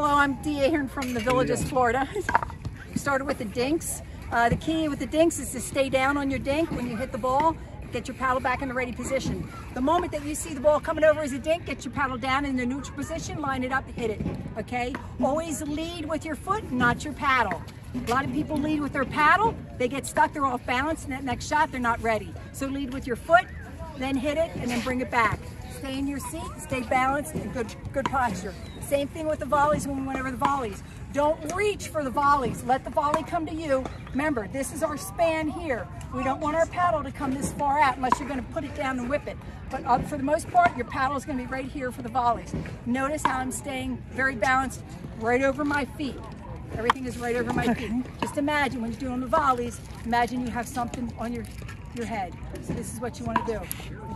Hello, I'm Dee Ahern from the Villages, Florida. Started with the dinks. The key with the dinks is to stay down on your dink when you hit the ball. Get your paddle back in the ready position. The moment that you see the ball coming over as a dink, get your paddle down in the neutral position, line it up, hit it, okay? Always lead with your foot, not your paddle. A lot of people lead with their paddle, they get stuck, they're off balance, and that next shot, they're not ready. So lead with your foot, then hit it, and then bring it back. Stay in your seat, stay balanced, and good posture. Same thing with the volleys when we went over the volleys. Don't reach for the volleys. Let the volley come to you. Remember, this is our span here. We don't want our paddle to come this far out unless you're going to put it down and whip it. But for the most part, your paddle is going to be right here for the volleys. Notice how I'm staying very balanced right over my feet. Everything is right over my feet. Just imagine when you're doing the volleys, imagine you have something on your head. So this is what you want to do,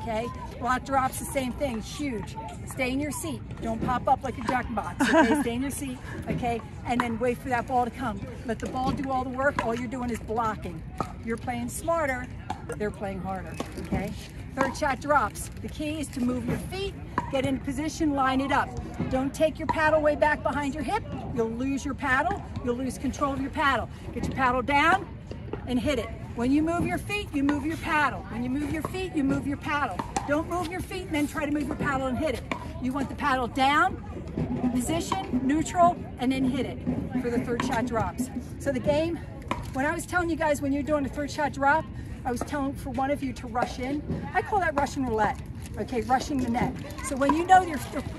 okay? Block drops, the same thing, huge. Stay in your seat. Don't pop up like a jackbox, okay? Stay in your seat, okay? And then wait for that ball to come. Let the ball do all the work. All you're doing is blocking. You're playing smarter, they're playing harder, okay? Third shot drops. The key is to move your feet, get in position, line it up. Don't take your paddle way back behind your hip. You'll lose your paddle. You'll lose control of your paddle. Get your paddle down and hit it. When you move your feet, you move your paddle. When you move your feet, you move your paddle. Don't move your feet and then try to move your paddle and hit it. You want the paddle down, position, neutral, and then hit it for the third shot drops. So the game, when I was telling you guys when you're doing a third shot drop, I was telling for one of you to rush in. I call that Russian roulette, okay, rushing the net. So when you know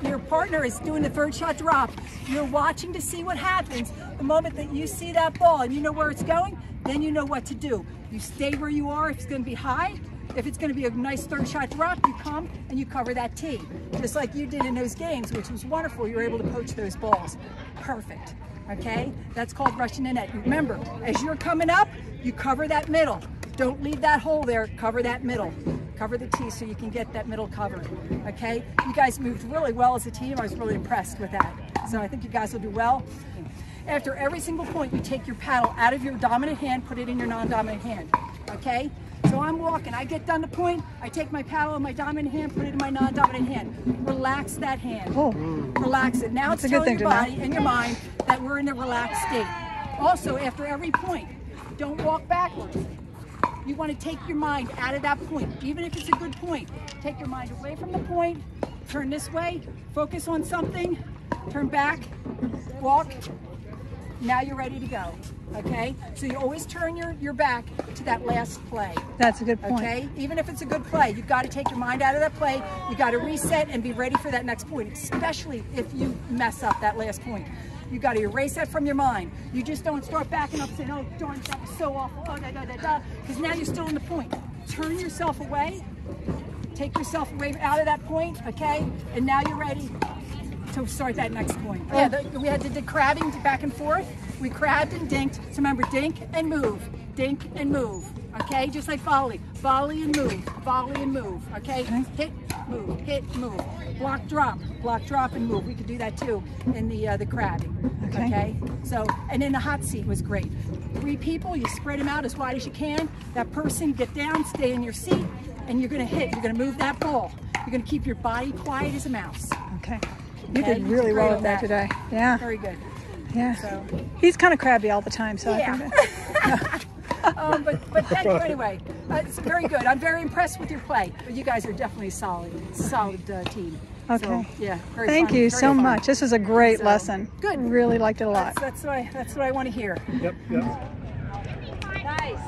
your partner is doing the third shot drop, you're watching to see what happens. The moment that you see that ball and you know where it's going, then you know what to do. You stay where you are if it's going to be high. If it's going to be a nice third shot drop, you come and you cover that tee. Just like you did in those games, which was wonderful. You were able to poach those balls. Perfect. Okay? That's called rushing the net. Remember, as you're coming up, you cover that middle. Don't leave that hole there. Cover that middle. Cover the tee so you can get that middle covered. Okay? You guys moved really well as a team. I was really impressed with that. So I think you guys will do well. After every single point, you take your paddle out of your dominant hand, put it in your non-dominant hand, okay? So I'm walking, I get done the point, I take my paddle in my dominant hand, put it in my non-dominant hand. Relax that hand, relax it. Now it's telling your body and your mind that we're in a relaxed state. Also, after every point, don't walk backwards. You want to take your mind out of that point, even if it's a good point. Take your mind away from the point, turn this way, focus on something, turn back, walk. Now you're ready to go, okay? So you always turn your back to that last play. That's a good point. Okay? Even if it's a good play, you've got to take your mind out of that play. You got to reset and be ready for that next point, especially if you mess up that last point. You got to erase that from your mind. You just don't start backing up saying, oh, darn, that was so awful, oh, because now you're still in the point. Turn yourself away, take yourself away out of that point, okay? And now you're ready to start that next point. Oh, yeah, we had to do crabbing back and forth. We crabbed and dinked. So remember, dink and move, okay? Just like volley and move, okay? Hit, move. Block, drop, and move. We could do that too in the crabbing, okay? So, and then the hot seat was great. 3 people, you spread them out as wide as you can. That person, get down, stay in your seat, and you're gonna hit. You're gonna move that ball. You're gonna keep your body quiet as a mouse. Okay. You did really well with that today. Yeah. Very good. Yeah. So. He's kind of crabby all the time, so yeah. I think but thank you anyway. It's very good. I'm very impressed with your play. You guys are definitely a solid team. Okay. So, yeah. Thank you so much. This was a great lesson. Good. Really liked it a lot. That's what I want to hear. Yep. Nice.